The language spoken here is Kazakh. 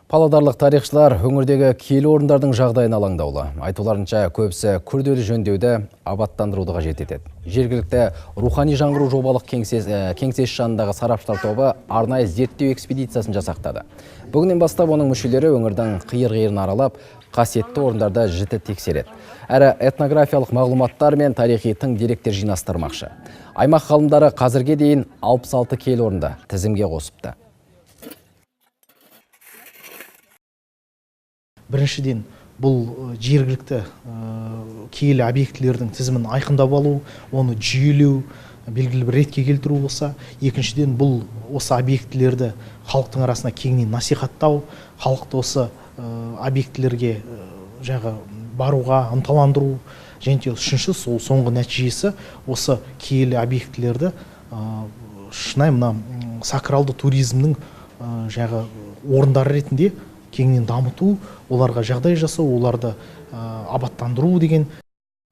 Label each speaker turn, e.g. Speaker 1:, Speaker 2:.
Speaker 1: Павлодарлық тарихшылар өңірдегі киелі орындардың жағдайына алаңдаулы. Айтуларынша көбісі күрделі жөндеуді, абаттандыруды қажет етеді. Жергілікті рухани жаңғыру жобалық кеңсесі жанындағы сарапшылар тобы арнайы зерттеу экспедициясын жасақтады. Бүгіннен бастап оның мүшелері өңірдің қиыр-қиырын аралап, қасиетті орындарды жіті тексереді. Әрі этнографиялық мағлұматтар мен тарихи тың деректер жинастырмақшы. Аймақ ғалымдары қазірге дейін 66 киелі орынды тізімге қосыпты.
Speaker 2: Біріншіден, бұл жергілікті киелі объектілердің тізімін айқындап алу, оны жүйелеу, белгілі бір ретке келтіру болса. Екіншіден, бұл осы объектілерді халықтың арасына кеңінен насихаттау, халықты осы объектілерге баруға ынталандыру. Және үшінші, сол соңғы нәтижесі осы киелі объектілерді шынайы сакралды туризмнің орындары ретінде кеңінен дамыту, оларға жағдай жасау, оларды абаттандыру деген